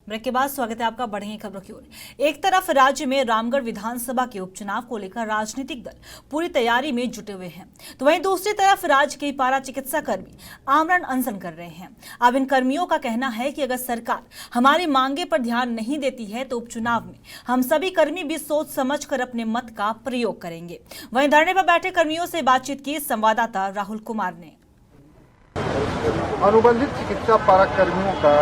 Break के बाद स्वागत है आपका। बढ़ेंगे खबरों की ओर। एक तरफ राज्य में रामगढ़ विधानसभा के उपचुनाव को लेकर राजनीतिक दल पूरी तैयारी में जुटे हुए हैं, तो वहीं दूसरी तरफ राज्य के पारा चिकित्सा कर्मी आमरण अनशन कर रहे हैं। अब इन कर्मियों का कहना है कि अगर सरकार हमारी मांगे पर ध्यान नहीं देती है तो उपचुनाव में हम सभी कर्मी भी सोच समझ कर अपने मत का प्रयोग करेंगे। वहीं धरने पर बैठे कर्मियों से बातचीत की संवाददाता राहुल कुमार ने। अनुबंधित चिकित्सा पारा कर्मियों का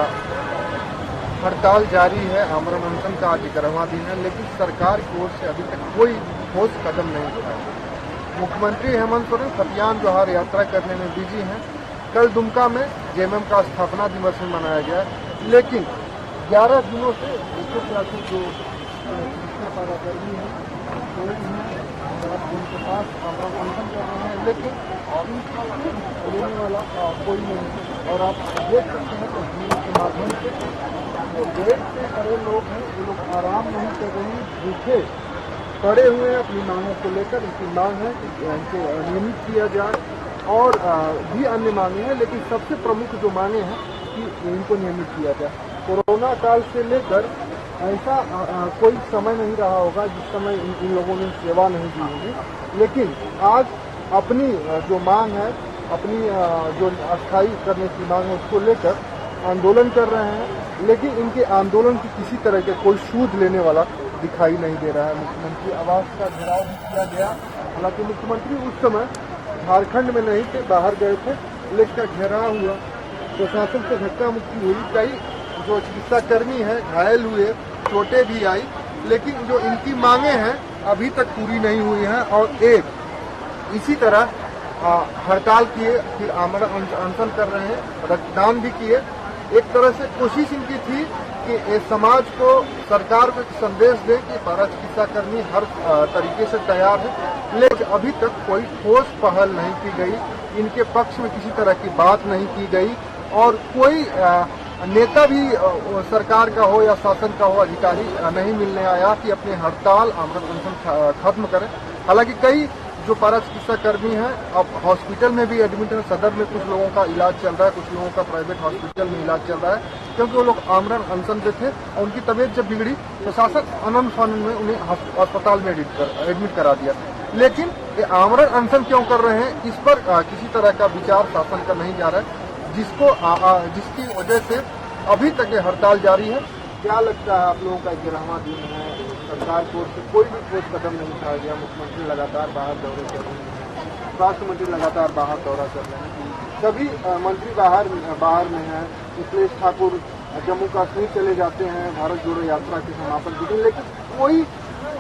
हड़ताल जारी है। आमरण अनशन का आज 11वां दिन है, लेकिन सरकार की ओर से अभी तक कोई ठोस कदम नहीं उठाया। मुख्यमंत्री हेमंत सोरेन खतियान जोहार यात्रा करने में बिजी हैं। कल दुमका में जेएमएम का स्थापना दिवस भी मनाया गया, लेकिन 11 दिनों से जो चिकित्सा पारा कर्मी हैं उनके पास आमरण अनशन कर रहे हैं, लेकिन लेने वाला कोई नहीं है। और आप देख सकते हैं तस्वीर के माध्यम से जो गेट से खड़े लोग हैं वो लोग आराम नहीं कर रहे हैं, भूखे पड़े हुए हैं अपनी मांगों को लेकर। इनकी मांग है कि इनको नियमित किया जाए और भी अन्य मांगे हैं, लेकिन सबसे प्रमुख जो मांगे हैं कि इनको नियमित किया जाए। कोरोना काल से लेकर ऐसा कोई समय नहीं रहा होगा जिस समय इन लोगों ने सेवा नहीं दी होगी, लेकिन आज अपनी जो मांग है, अपनी जो अस्थायी करने की मांग है उसको लेकर आंदोलन कर रहे हैं, लेकिन इनके आंदोलन की किसी तरह के कोई सूद लेने वाला दिखाई नहीं दे रहा है। मुख्यमंत्री आवास का घेराव भी किया गया, हालांकि मुख्यमंत्री उस समय झारखंड में नहीं थे, बाहर गए थे, लेकिन घेराव हुआ, प्रशासन से धक्का मुक्की हुई, कई जो चिकित्सा कर्मी हैं घायल हुए, चोटें भी आई, लेकिन जो इनकी मांगे हैं अभी तक पूरी नहीं हुई हैं। और एक इसी तरह हड़ताल किए, फिर आमरण अनशन कर रहे हैं, रक्तदान भी किए। एक तरह से कोशिश इनकी थी कि समाज को, सरकार को एक संदेश दें कि पारा चिकित्सा कर्मी हर तरीके से तैयार है, लेकिन अभी तक कोई ठोस पहल नहीं की गई, इनके पक्ष में किसी तरह की बात नहीं की गई और कोई नेता भी सरकार का हो या शासन का हो, अधिकारी नहीं मिलने आया कि अपने हड़ताल आमरण अनशन खत्म करें। हालांकि कई जो पारा चिकित्सा कर्मी हैं अब हॉस्पिटल में भी एडमिट हैं, सदर में कुछ लोगों का इलाज चल रहा है, कुछ लोगों का प्राइवेट हॉस्पिटल में इलाज चल रहा है, क्योंकि वो लोग आमरण अनशन पे थे और उनकी तबीयत जब बिगड़ी प्रशासन अनंत फानन में उन्हें अस्पताल में एडमिट करा दिया। लेकिन ये आमरण अनशन क्यों कर रहे हैं, इस पर किसी तरह का विचार शासन का नहीं जा रहा है, जिसकी वजह से अभी तक ये हड़ताल जारी है। क्या लगता है आप लोगों का 11वां दिन है, सरकार की ओर से कोई भी ठोस कदम नहीं उठाया गया? मुख्यमंत्री लगातार बाहर दौरे कर रहे हैं, स्वास्थ्य मंत्री लगातार बाहर दौरा कर रहे हैं, सभी मंत्री बाहर में हैं। मिथिलेश ठाकुर जम्मू कश्मीर चले जाते हैं भारत जोड़ो यात्रा के समापन के दिन, लेकिन कोई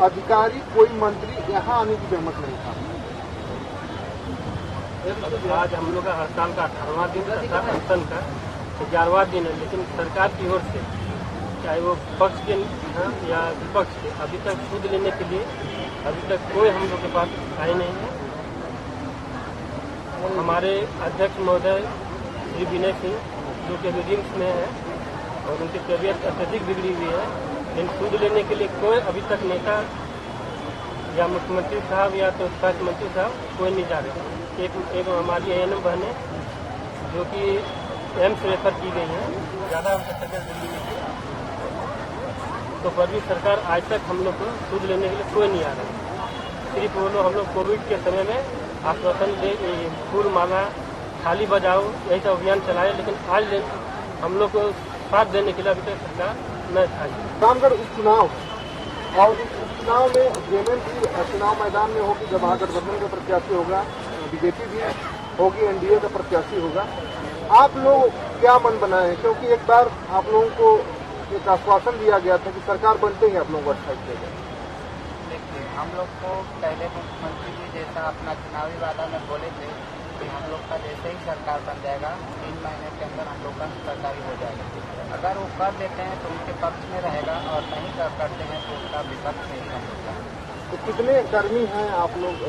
अधिकारी, कोई मंत्री यहाँ आने की जहमत नहीं था। आज हम लोग का हड़ताल का 18वां दिन तथा अनशन का 11वां दिन है, लेकिन सरकार की ओर से चाहे वो पक्ष के या विपक्ष के अभी तक सूद लेने के लिए अभी तक कोई हम लोग के पास आए नहीं है। हमारे अध्यक्ष महोदय श्री विनय सिंह जो कि रिम्स में है और उनकी तबीयत अत्यधिक बिगड़ी हुई है, लेकिन सूद लेने के लिए कोई अभी तक नेता या मुख्यमंत्री साहब या तो स्वास्थ्य मंत्री साहब कोई नहीं जा रहे। एक हमारी ANM बहनें जो कि एम्स रेफर की गई हैं, ज़्यादा उनका तबीयत बिगड़ी हुई है, तो पर भी सरकार आज तक हम लोग को सूद लेने के लिए कोई नहीं आ रहा है। सिर्फ वो लोग हम लोग कोविड के समय में आश्वासन दे, फूल माला थाली बजाओ यही सब अभियान चलाए, लेकिन आज हम लोग को साथ देने के लिए अभी तक सरकार न आई। रामगढ़ उपचुनाव और इस उपचुनाव में जेएमएम की चुनाव मैदान में होगी, जब महागठबंधन का प्रत्याशी होगा, बीजेपी भी होगी, एनडीए का प्रत्याशी होगा। आप लोग क्या मन बनाए हैं, क्योंकि एक बार आप लोगों को एक आश्वासन दिया गया था कि सरकार बनते ही आप लोगों को अस्थायी किया जाए। देखिए, हम लोग को पहले मुख्यमंत्री जी जैसा अपना चुनावी वादा में बोले थे कि हम लोग का जैसे ही सरकार बन जाएगा 3 महीने के अंदर हम लोग का सरकारी हो जाएगा। अगर वो कर देते हैं तो उनके पक्ष में रहेगा और नहीं करते हैं तो उसका विपक्ष नहीं कर सकता। तो कितने कर्मी हैं आप लोग?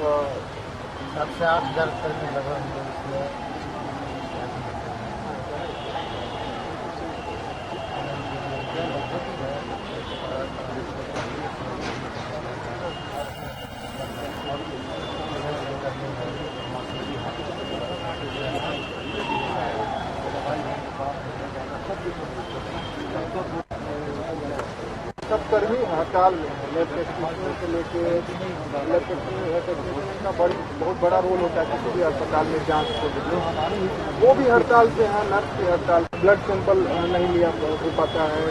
7 से 8 हज़ार कर्मी लगा इसमें। सब कर्मी हड़ताल में है। लैब टेक्नीशियन से लेके लैब टेक्नीशियन का बहुत बड़ा रोल होता है किसी भी अस्पताल में जांच को लेकर, वो भी हड़ताल पे है। नर्स की हड़ताल, ब्लड सैंपल नहीं लिया हो पाता है,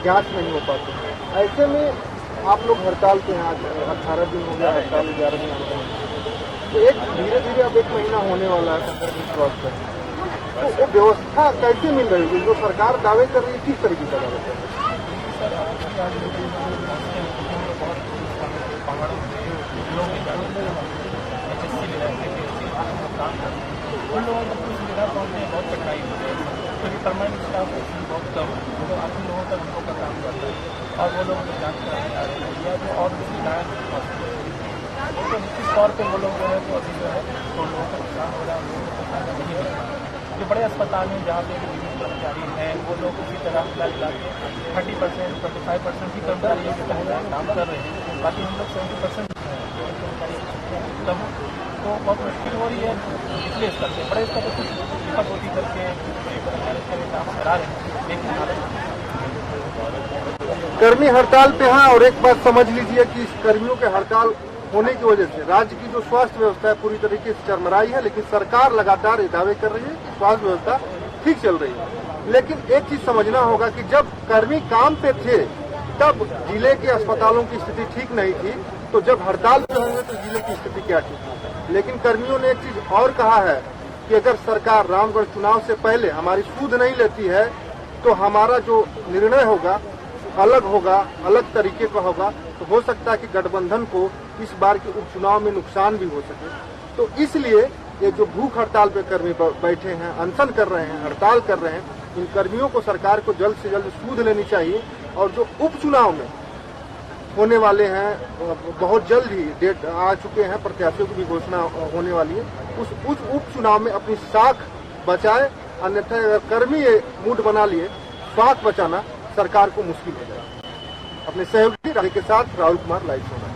जांच नहीं हो पाती है। ऐसे में आप लोग हड़ताल पे हैं। आज 18 दिन हो गया हड़ताल, 11 दिन हो गया, तो एक धीरे धीरे अब 1 महीना होने वाला है 15 दिन क्रॉस कर। तो वो व्यवस्था कैसे मिल रही है जो सरकार दावे कर रही है, किस तरीके का दावा कर रही है? उन लोगों को कुछ सुविधा पहुँचने बहुत कठिनाई होती है, क्योंकि परमानेंट स्टाफ बहुत कम है, तो आखिर लोगों तक उन लोग का काम करता है और वो लोग जांच कराने आ रहे हैं या जो और भी सुविधाएं तो निश्चित तौर पर वो लोग जो है तो अभी जो है तो लोगों का नुकसान हो रहा है, लोगों को फायदा नहीं मिल रहा है। जो बड़े अस्पताल में जहाँ पे कर्मचारी हैं वो लोग उसी तरह मिला के 30%, 25% ही कर्मचारियों के तहत काम कर रहे हैं, बाकी हम लोग 70% तब तो बहुत मुश्किल हो रही है। इसलिए स्तर से बड़े स्तर पर कुछ दिक्कत होती करके काम करा रहे हैं, लेकिन कर्मी हड़ताल पे हैं। और एक बात समझ लीजिए कि इस कर्मियों के हड़ताल होने की वजह से राज्य की जो स्वास्थ्य व्यवस्था है पूरी तरीके से चरमराई है, लेकिन सरकार लगातार ये दावे कर रही है कि स्वास्थ्य व्यवस्था ठीक चल रही है। लेकिन एक चीज समझना होगा कि जब कर्मी काम पे थे तब जिले के अस्पतालों की स्थिति ठीक नहीं थी, तो जब हड़ताल पे होंगे तो जिले की स्थिति क्या ठीक है। लेकिन कर्मियों ने एक चीज और कहा है कि अगर सरकार रामगढ़ चुनाव से पहले हमारी सूद नहीं लेती है तो हमारा जो निर्णय होगा अलग होगा, अलग तरीके का होगा। तो हो सकता है कि गठबंधन को इस बार के उपचुनाव में नुकसान भी हो सके। तो इसलिए ये जो भूख हड़ताल पे कर्मी बैठे हैं, अनशन कर रहे हैं, हड़ताल कर रहे हैं, इन कर्मियों को सरकार को जल्द से जल्द सूद लेनी चाहिए। और जो उपचुनाव में होने वाले हैं, बहुत जल्द ही डेट आ चुके हैं, प्रत्याशियों की भी घोषणा होने वाली है, उस उपचुनाव में अपनी साख बचाए। अन्यथा अगर कर्मी ये मूड बना लिए, साख बचाना सरकार को मुश्किल हो जाएगा। अपने सहयोगी के साथ राहुल कुमार, लाइव सोना।